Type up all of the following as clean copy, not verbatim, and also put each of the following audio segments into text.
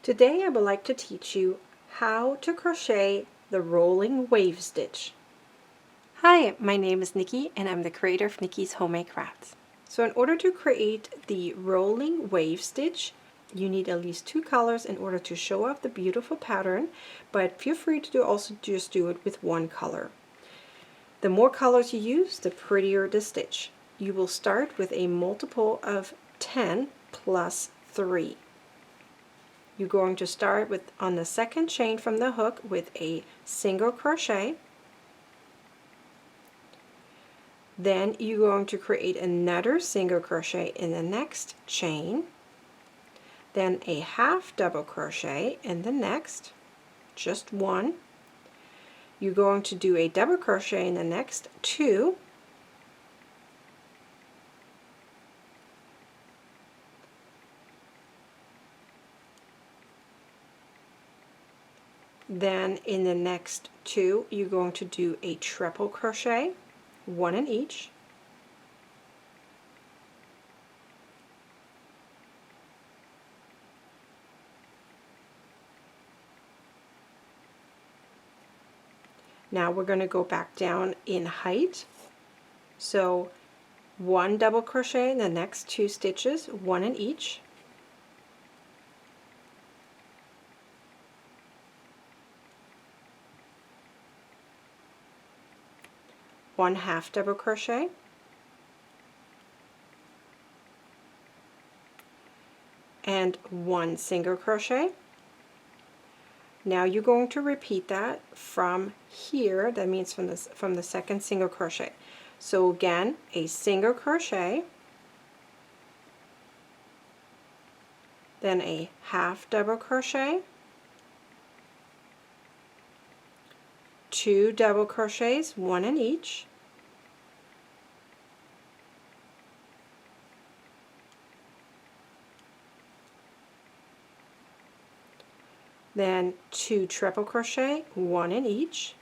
Today I would like to teach you how to crochet the rolling wave stitch. Hi, my name is Nikki and I'm the creator of Nikki's Homemade Crafts. So in order to create the rolling wave stitch, you need at least 2 colors in order to show off the beautiful pattern, but feel free to also just do it with 1 color. The more colors you use, the prettier the stitch. You will start with a multiple of 10 plus 3. You're going to start with on the second chain from the hook with a single crochet. Then you're going to create another single crochet in the next chain, then a half double crochet in the next, just 1. You're going to do a double crochet in the next 2, then in the next 2 you're going to do a triple crochet, 1 in each, now we're going to go back down in height, so 1 double crochet in the next 2 stitches, 1 in each, one half double crochet, and 1 single crochet. Now you're going to repeat that from here, that means from the second single crochet. So again, a single crochet, then a half double crochet, 2 double crochets, 1 in each, then 2 triple crochet, 1 in each,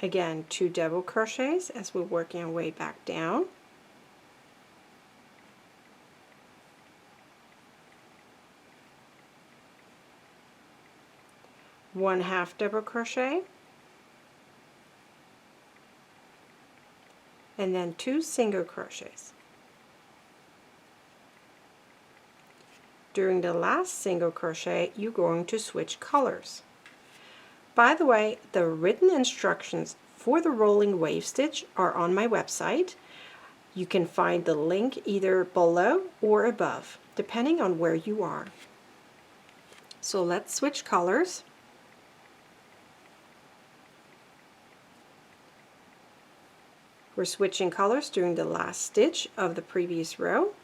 again 2 double crochets as we're working our way back down, one half double crochet, and then 2 single crochets. During the last single crochet, you're going to switch colors. By the way, the written instructions for the rolling wave stitch are on my website. You can find the link either below or above, depending on where you are. So let's switch colors. We're switching colors during the last stitch of the previous row.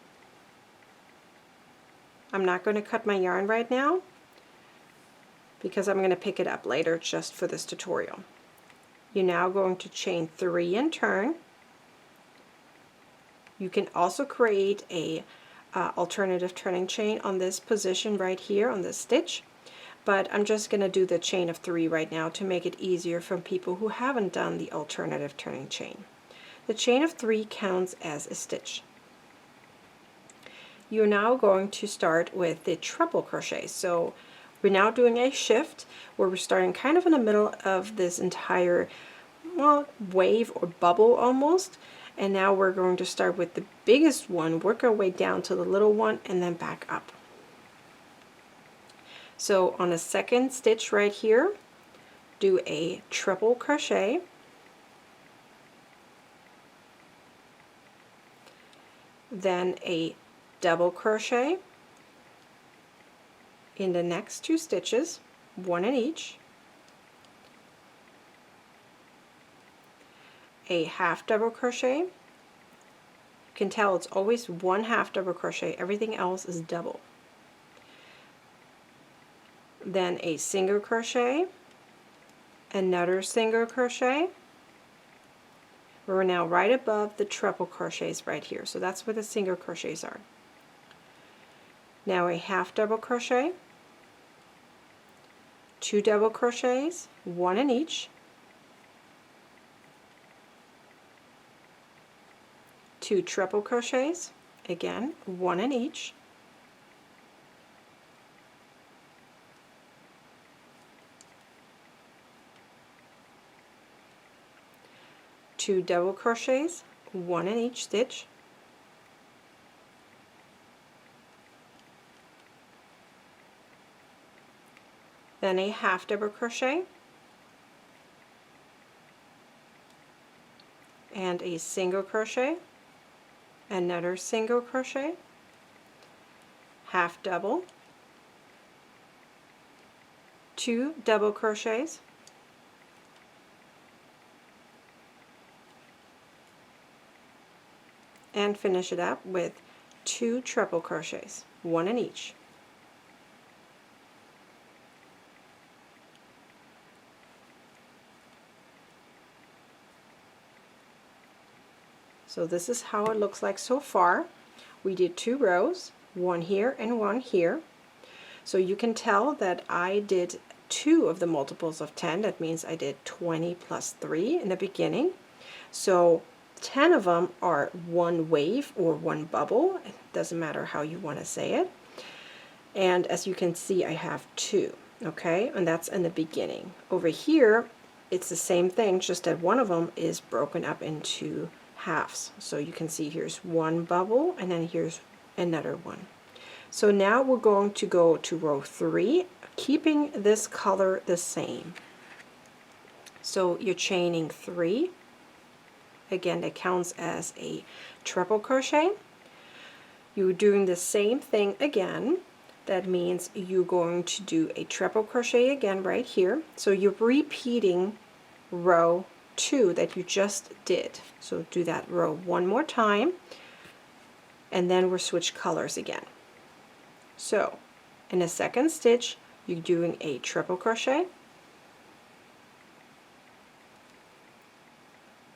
I'm not going to cut my yarn right now because I'm going to pick it up later just for this tutorial. You're now going to chain 3 and turn. You can also create a alternative turning chain on this position right here on this stitch, but I'm just going to do the chain of 3 right now to make it easier for people who haven't done the alternative turning chain. The chain of 3 counts as a stitch. You're now going to start with the triple crochet. So we're now doing a shift where we're starting kind of in the middle of this entire, well, wave or bubble almost, and now we're going to start with the biggest one, work our way down to the little one, and then back up. So on the second stitch right here, do a triple crochet, then a double crochet in the next 2 stitches, 1 in each, a half double crochet. You can tell it's always 1 half double crochet, everything else is double. Then a single crochet, another single crochet. We're now right above the triple crochets right here, so that's where the single crochets are. Now a half double crochet, 2 double crochets, 1 in each, 2 triple crochets, again 1 in each, 2 double crochets, 1 in each stitch, then a half double crochet, and a single crochet, another single crochet, half double, 2 double crochets, and finish it up with 2 triple crochets, 1 in each. So this is how it looks like so far. We did 2 rows, 1 here and 1 here. So you can tell that I did 2 of the multiples of 10. That means I did 20 plus 3 in the beginning. So 10 of them are one wave or one bubble. It doesn't matter how you want to say it. And as you can see, I have 2. Okay, and that's in the beginning. Over here, it's the same thing, just that one of them is broken up into halves. So you can see here's one bubble, and then here's another one. So now we're going to go to row 3, keeping this color the same. So you're chaining 3. Again, that counts as a triple crochet. You're doing the same thing again. That means you're going to do a triple crochet again right here. So you're repeating row 2 that you just did. So do that row one more time, and then we'll switch colors again. So in the second stitch, you're doing a triple crochet,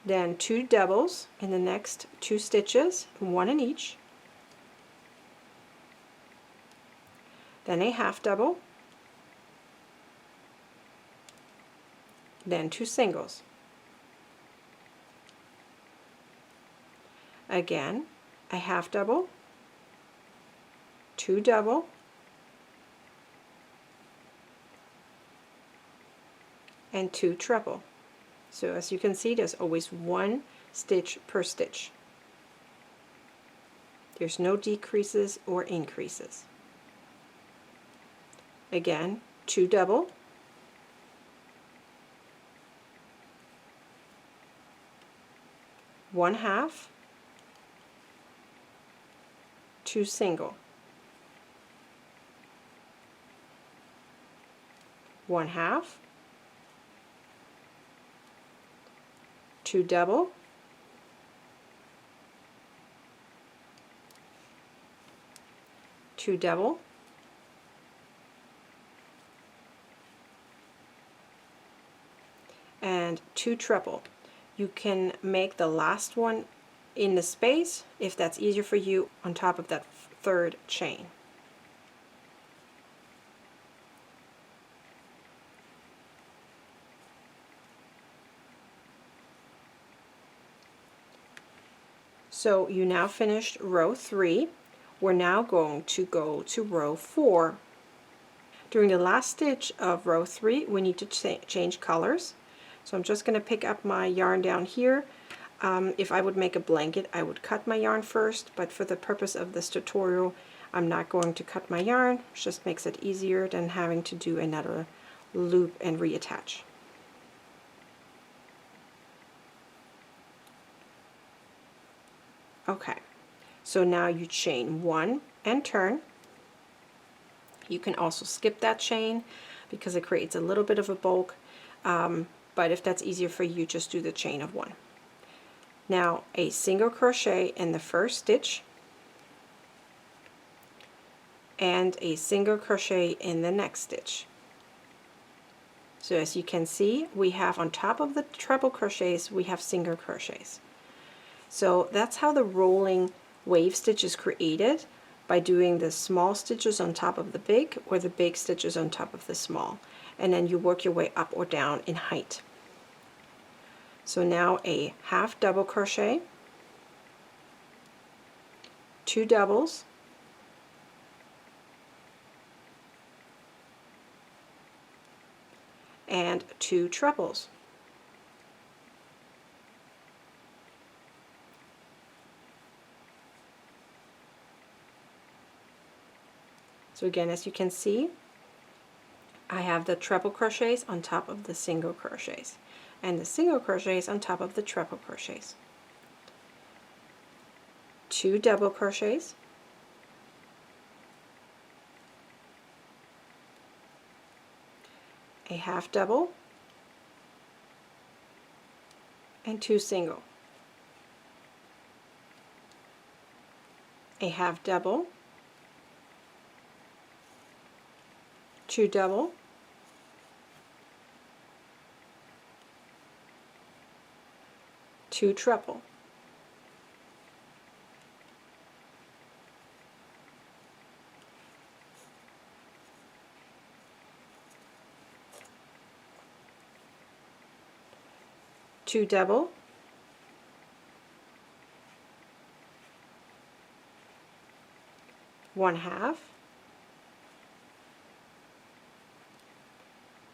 then 2 doubles in the next 2 stitches, 1 in each, then a half double, then 2 singles. Again, a half double, 2 double, and 2 triple. So as you can see, there's always 1 stitch per stitch. There's no decreases or increases. Again, 2 double, 1 half, 2 single, 1 half, 2 double, 2 double, and 2 triple. You can make the last one in the space, if that's easier for you, on top of that third chain. So you now finished row 3. We're now going to go to row 4. During the last stitch of row 3, we need to change colors. So I'm just going to pick up my yarn down here. If I would make a blanket, I would cut my yarn first, but for the purpose of this tutorial, I'm not going to cut my yarn. It just makes it easier than having to do another loop and reattach. Okay, so now you chain 1 and turn. You can also skip that chain because it creates a little bit of a bulk, but if that's easier for you, just do the chain of 1. Now a single crochet in the first stitch and a single crochet in the next stitch. So as you can see, we have on top of the treble crochets, we have single crochets. So that's how the rolling wave stitch is created, by doing the small stitches on top of the big or the big stitches on top of the small. and then you work your way up or down in height. So now a half double crochet, 2 doubles, and 2 trebles. So again, as you can see, I have the treble crochets on top of the single crochets, and the single crochets on top of the treble crochets. 2 double crochets, a half double, and 2 single, a half double, 2 double, two treble, two double, one half,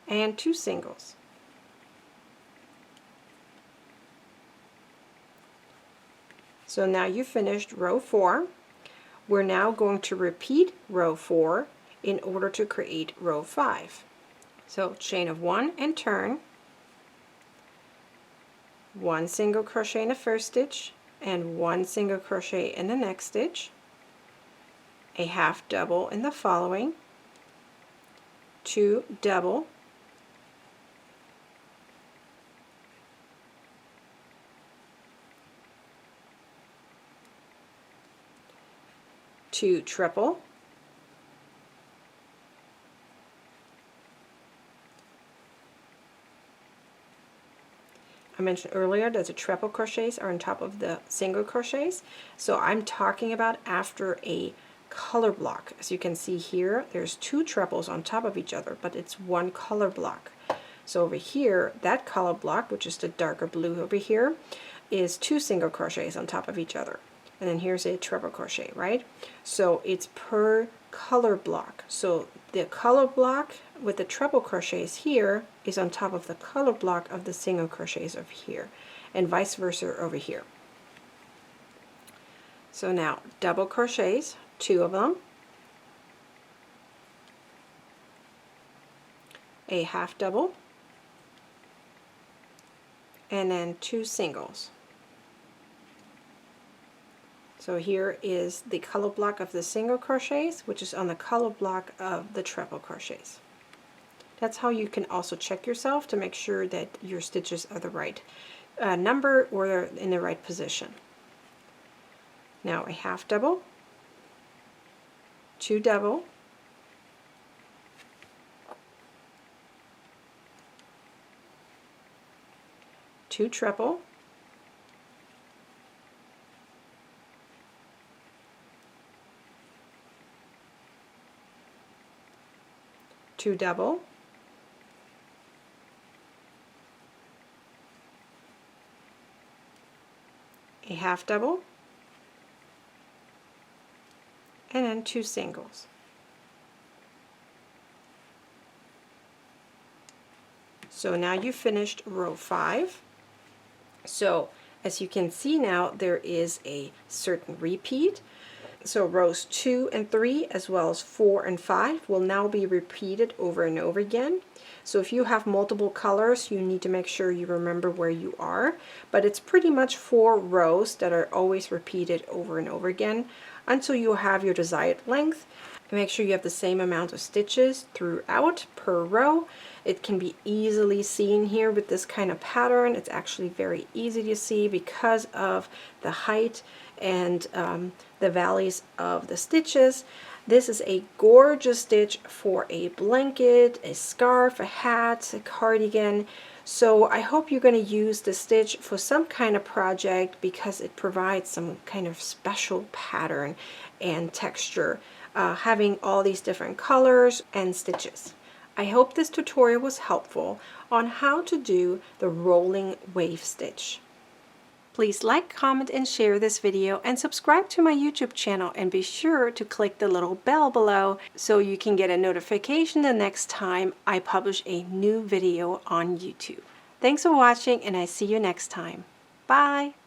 and 2 singles. So now you finished row 4. We're now going to repeat row 4 in order to create row 5. So chain of 1 and turn, 1 single crochet in the first stitch and 1 single crochet in the next stitch, a half double in the following, 2 double, two triple, I mentioned earlier that the treble crochets are on top of the single crochets, so I'm talking about after a color block. As you can see here, there's 2 trebles on top of each other, but it's one color block. So over here, that color block, which is the darker blue over here, is 2 single crochets on top of each other. And then here's a treble crochet, right? So it's per color block. So the color block with the treble crochets here is on top of the color block of the single crochets over here, and vice versa over here. So now double crochets, 2 of them, a half double, and then 2 singles. So here is the color block of the single crochets, which is on the color block of the treble crochets. That's how you can also check yourself to make sure that your stitches are the right number or they're in the right position. Now a half double, 2 double, two treble, two double, a half double, and then 2 singles. So now you finished row 5. So as you can see now, there is a certain repeat. So rows 2 and 3 as well as 4 and 5 will now be repeated over and over again. So if you have multiple colors, you need to make sure you remember where you are, but it's pretty much 4 rows that are always repeated over and over again until you have your desired length. Make sure you have the same amount of stitches throughout per row. It can be easily seen here with this kind of pattern. It's actually very easy to see because of the height and the valleys of the stitches. This is a gorgeous stitch for a blanket, a scarf, a hat, a cardigan. So I hope you're going to use this stitch for some kind of project because it provides some kind of special pattern and texture, having all these different colors and stitches. I hope this tutorial was helpful on how to do the rolling wave stitch. Please like, comment, and share this video, and subscribe to my YouTube channel, and be sure to click the little bell below so you can get a notification the next time I publish a new video on YouTube. Thanks for watching, and I see you next time. Bye!